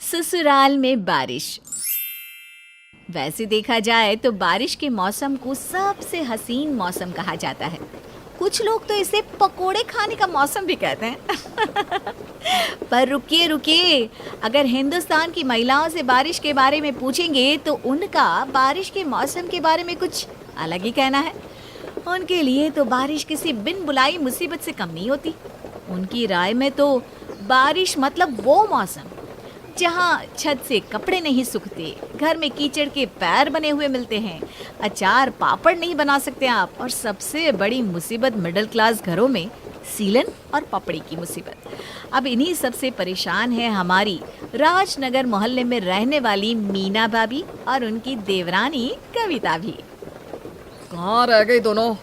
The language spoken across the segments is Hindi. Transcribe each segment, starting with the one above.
ससुराल में बारिश। वैसे देखा जाए तो बारिश के मौसम को सबसे हसीन मौसम कहा जाता है। कुछ लोग तो इसे पकोड़े खाने का मौसम भी कहते हैं। पर रुकिए रुकिए, अगर हिंदुस्तान की महिलाओं से बारिश के बारे में पूछेंगे तो उनका बारिश के मौसम के बारे में कुछ अलग ही कहना है। उनके लिए तो बारिश किसी बिन बुलाई मुसीबत से कम नहीं होती। उनकी राय में तो बारिश मतलब वो मौसम जहाँ छत से कपड़े नहीं सूखते, घर में कीचड़ के पैर बने हुए मिलते हैं, अचार पापड़ नहीं बना सकते आप, और सबसे बड़ी मुसीबत मिडिल क्लास घरों में सीलन और पपड़ी की मुसीबत। अब इन्हीं सबसे परेशान है हमारी राजनगर मोहल्ले में रहने वाली मीना भाभी और उनकी देवरानी कविता भी। कहाँ रह गई दोनों?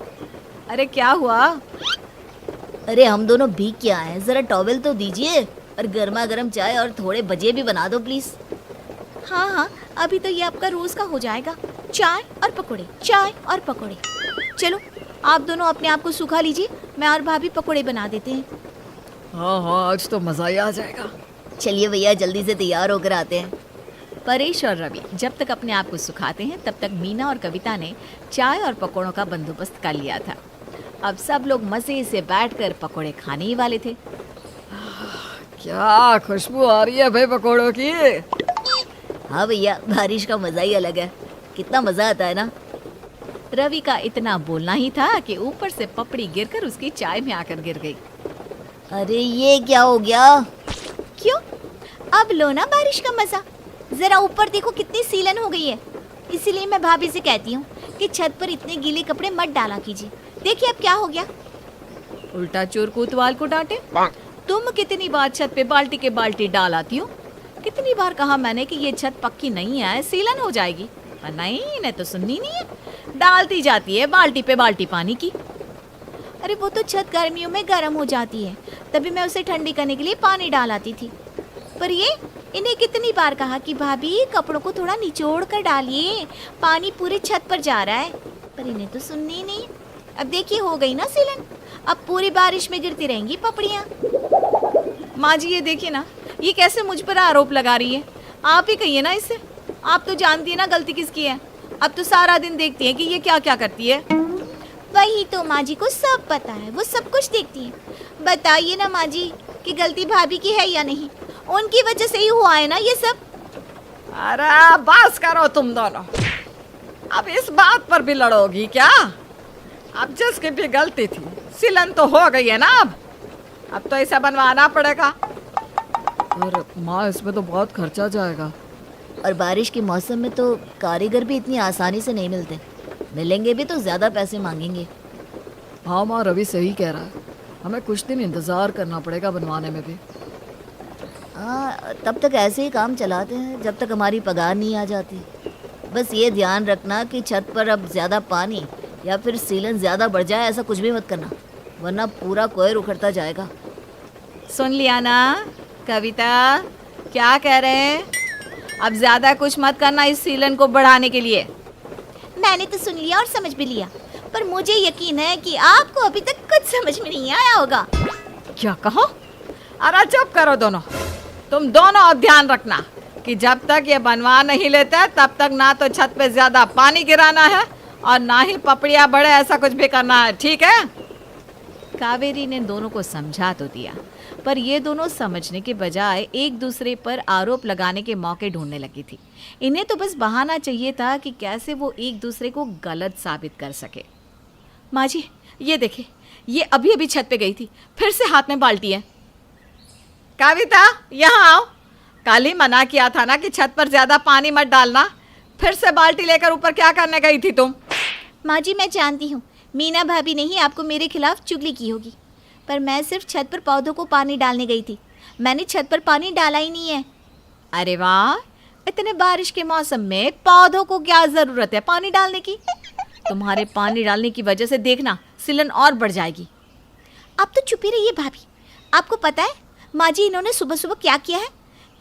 अरे क्या हुआ? अरे हम दोनों भीग के आए हैं, जरा टॉवेल तो दीजिए और गर्मा गर्म चाय और थोड़े भजिए भी बना दो प्लीज। हाँ हाँ, अभी तो ये आपका रोज का हो जाएगा, चाय और पकोड़े, चाय और पकोड़े। चलो आप दोनों अपने आप को सुखा लीजिए, मैं और भाभी पकोड़े बना देते हैं। हाँ हाँ, आज तो मजा ही आ जाएगा। चलिए भैया जल्दी से तैयार होकर आते हैं। परेश और रवि जब तक अपने आप को सुखाते हैं तब तक मीना और कविता ने चाय और पकोड़ों का बंदोबस्त कर लिया था। अब सब लोग मजे से बैठकर पकोड़े खाने ही वाले थे। क्या खुशबू आ रही है भाई पकोड़ों की। हाँ भैया, बारिश का मजा ही अलग है, कितना मजा आता है ना। रवि का इतना बोलना ही था कि ऊपर से पपड़ी गिरकर उसकी चाय में आकर गिर गई। अरे ये क्या हो गया? क्यों? अब लो ना बारिश का मजा। जरा ऊपर देखो कितनी सीलन हो गई है। इसीलिए मैं भाभी से कहती हूँ कि छत पर इतने गीले कपड़े मत डाला कीजिए। देखिए अब क्या हो गया। उल्टा चोर कोतवाल को डांटे। तुम कितनी बार छत पे बाल्टी के बाल्टी डाल आती हो? कितनी बार कहा मैंने कि ये छत पक्की नहीं है, सीलन हो जाएगी, पर नहीं, इन्हें तो सुननी नहीं है। डालती जाती है बाल्टी पे बाल्टी पानी की। अरे वो तो छत गर्मियों में गर्म हो जाती है, तभी मैं उसे ठंडी करने के लिए पानी डाल आती थी। पर ये इन्हें कितनी बार कहा कि भाभी कपड़ों को थोड़ा निचोड़ कर डालिए, पानी पूरे छत पर जा रहा है, पर इन्हें तो सुननी ही नहीं। अब देखिए हो गई ना सीलन, अब पूरी बारिश में गिरती रहेंगी पपड़ियाँ। माँ जी ये देखिए ना, ये कैसे मुझ पर आरोप लगा रही है। आप ही कहिए ना इससे, आप तो जानती है ना गलती किसकी है। अब तो सारा दिन देखती है कि ये क्या क्या करती है। वही तो माँ जी को सब पता है, वो सब कुछ देखती है। बताइए ना माँ जी कि गलती भाभी की है या नहीं, उनकी वजह से ही हुआ है ना ये सब। अरे बस करो तुम दोनों, अब इस बात पर भी लड़ोगी क्या? अब जिसकी भी गलती थी, सिलन तो हो गई है ना। अब तो इसे बनवाना पड़ेगा। और माँ इसमें तो बहुत खर्चा जाएगा। और बारिश के मौसम में तो कारीगर भी इतनी आसानी से नहीं मिलते, मिलेंगे भी तो ज़्यादा पैसे मांगेंगे। हाँ माँ, रवि सही कह रहा है, हमें कुछ दिन इंतज़ार करना पड़ेगा बनवाने में भी। हाँ, तब तक ऐसे ही काम चलाते हैं जब तक हमारी पगार नहीं आ जाती। बस ये ध्यान रखना कि छत पर अब ज़्यादा पानी या फिर सीलन ज़्यादा बढ़ जाए, ऐसा कुछ भी मत करना, वरना पूरा कोयर उखड़ता जाएगा। सुन लिया ना कविता, क्या कह रहे हैं? अब ज्यादा कुछ मत करना इस सीलन को बढ़ाने के लिए। मैंने तो सुन लिया और समझ भी लिया, पर मुझे यकीन है कि आपको अभी तक कुछ समझ में नहीं आया होगा। क्या कहो? अरे चुप करो दोनों। तुम दोनों अब ध्यान रखना कि जब तक ये बनवा नहीं लेते तब तक ना तो छत पे ज्यादा पानी गिराना है और ना ही पपड़ियाँ बढ़े, ऐसा कुछ भी करना है, ठीक है? कावेरी ने दोनों को समझा तो दिया, पर ये दोनों समझने के बजाय एक दूसरे पर आरोप लगाने के मौके ढूंढने लगी थी। इन्हें तो बस बहाना चाहिए था कि कैसे वो एक दूसरे को गलत साबित कर सके। माँ जी ये देखिए, ये अभी अभी छत पे गई थी, फिर से हाथ में बाल्टी है। कविता यहाँ आओ, कल ही मना किया था ना कि छत पर ज्यादा पानी मत डालना, फिर से बाल्टी लेकर ऊपर क्या करने गई थी तुम? माँ जी मैं जानती हूँ मीना भाभी ने ही आपको मेरे खिलाफ चुगली की होगी, पर मैं सिर्फ छत पर पौधों को पानी डालने गई थी, मैंने छत पर पानी डाला ही नहीं है। अरे वाह, इतने बारिश के मौसम में पौधों को क्या जरूरत है पानी डालने की? तुम्हारे पानी डालने की वजह से देखना सिलन और बढ़ जाएगी। आप तो चुप ही रहिए भाभी। आपको पता है माँ जी इन्होंने सुबह सुबह क्या किया है?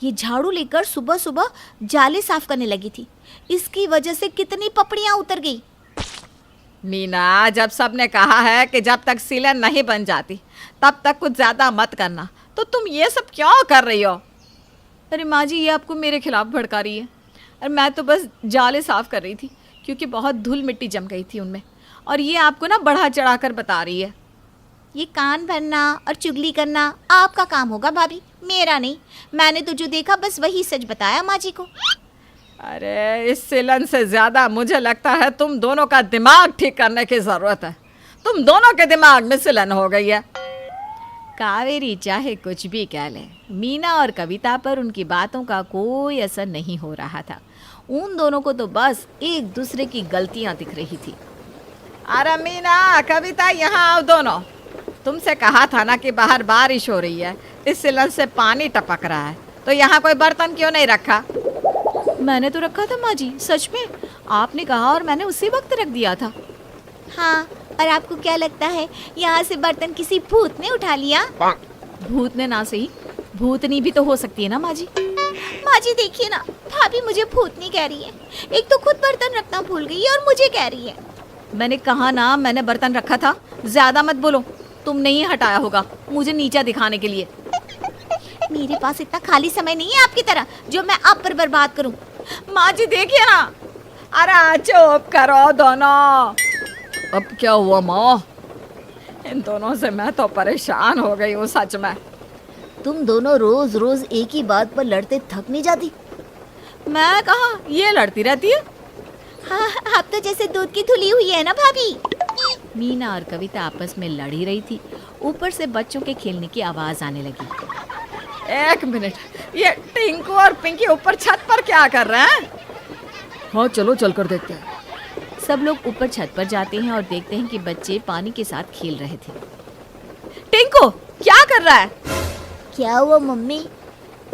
ये झाड़ू लेकर सुबह सुबह जाले साफ करने लगी थी, इसकी वजह से कितनी पपड़ियाँ उतर गई। मीना, जब सबने कहा है कि जब तक सीलन नहीं बन जाती तब तक कुछ ज्यादा मत करना, तो तुम ये सब क्यों कर रही हो? अरे माँ जी, ये आपको मेरे खिलाफ भड़का रही है। और मैं तो बस जाले साफ कर रही थी, क्योंकि बहुत धूल मिट्टी जम गई थी उनमें। और ये आपको ना बढ़ा चढ़ा कर बता रही है। ये कान भरना और चुगली करना आपका काम होगा भाभी, मेरा नहीं। मैंने तो जो देखा बस वही सच बताया माँ जी को। अरे इस सिलन से ज्यादा मुझे लगता है तुम दोनों का दिमाग ठीक करने की जरूरत है। तुम दोनों के दिमाग में सिलन हो गई है। कावेरी चाहे कुछ भी कह ले, मीना और कविता पर उनकी बातों का कोई असर नहीं हो रहा था। उन दोनों को तो बस एक दूसरे की गलतियां दिख रही थी। अरे मीना, कविता, यहाँ आओ दोनों। तुमसे कहा था ना कि बाहर बारिश हो रही है, इस सिलन से पानी टपक रहा है, तो यहाँ कोई बर्तन क्यों नहीं रखा? मैंने तो रखा था माँ जी, सच में। आपने कहा और मैंने उसी वक्त रख दिया था। हाँ, और आपको क्या लगता है यहाँ से बर्तन किसी भूत ने उठा लिया? भूत ने ना सही, भूतनी भी तो हो सकती है ना माँ जी। माँ जी देखिए ना, भाभी मुझे भूतनी कह रही है। एक तो खुद बर्तन रखना भूल गई है और मुझे कह रही है। मैंने कहा ना, मैंने बर्तन रखा था। ज्यादा मत बोलो, तुमने ही हटाया होगा मुझे नीचा दिखाने के लिए। मेरे पास इतना खाली समय नहीं है आपकी तरह जो मैं आप पर बर्बाद करूं। माँ जी देखिए ना। अरे चुप करो दोनों। अब क्या हुआ माँ? इन दोनों से मैं तो परेशान हो गई हूँ सच में। तुम दोनों रोज रोज एक ही बात पर लड़ते थक नहीं जाती? मैं कहा, ये लड़ती रहती है। हाँ, आप तो जैसे दूध की धुली हुई है ना भाभी। मीना और कविता आपस में लड़ ही रही थी। ऊपर से बच्चों के खेलने की आवाज आने लगी। एक मिनट, ये टिंकू और पिंकी ऊपर छत पर क्या कर रहे हैं? हाँ चलो चल कर देखते हैं। सब लोग ऊपर छत पर जाते हैं और देखते हैं कि बच्चे पानी के साथ खेल रहे थे। टिंकू क्या कर रहा है? क्या हुआ मम्मी?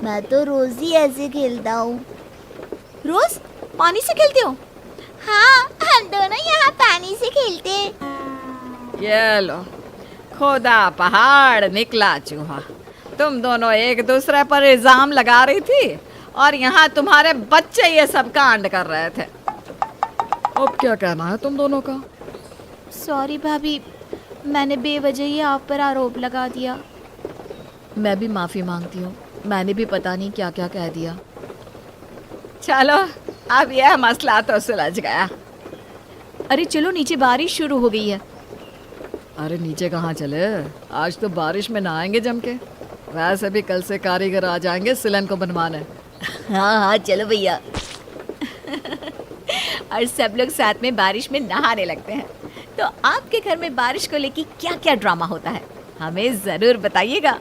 मैं तो रोज ही ऐसे खेलता हूँ। रोज पानी से खेलते हो? हाँ, हम दोनों यहाँ पानी से खेलते हैं। ये लो, खुदा पहाड़ निकला चूहा। तुम दोनों एक दूसरे पर इल्जाम लगा रही थी और यहाँ तुम्हारे बच्चे ये सब कांड कर रहे थे। अब क्या कहना है तुम दोनों का? सॉरी भाभी, मैंने बेवजह ही आप पर आरोप लगा दिया। मैं भी माफी मांगती हूँ, मैंने भी पता नहीं क्या क्या कह दिया। चलो, अब यह मसला तो सुलझ गया। अरे चलो, नीचे बारिश शुरू हो गई है। अरे नीचे कहाँ चले, आज तो बारिश में नहाएंगे जम के। वैसे भी कल से कारीगर आ जाएंगे सिलन को बनवाने। हाँ हाँ चलो भैया। और सब लोग साथ में बारिश में नहाने लगते हैं। तो आपके घर में बारिश को लेकर क्या क्या ड्रामा होता है, हमें जरूर बताइएगा।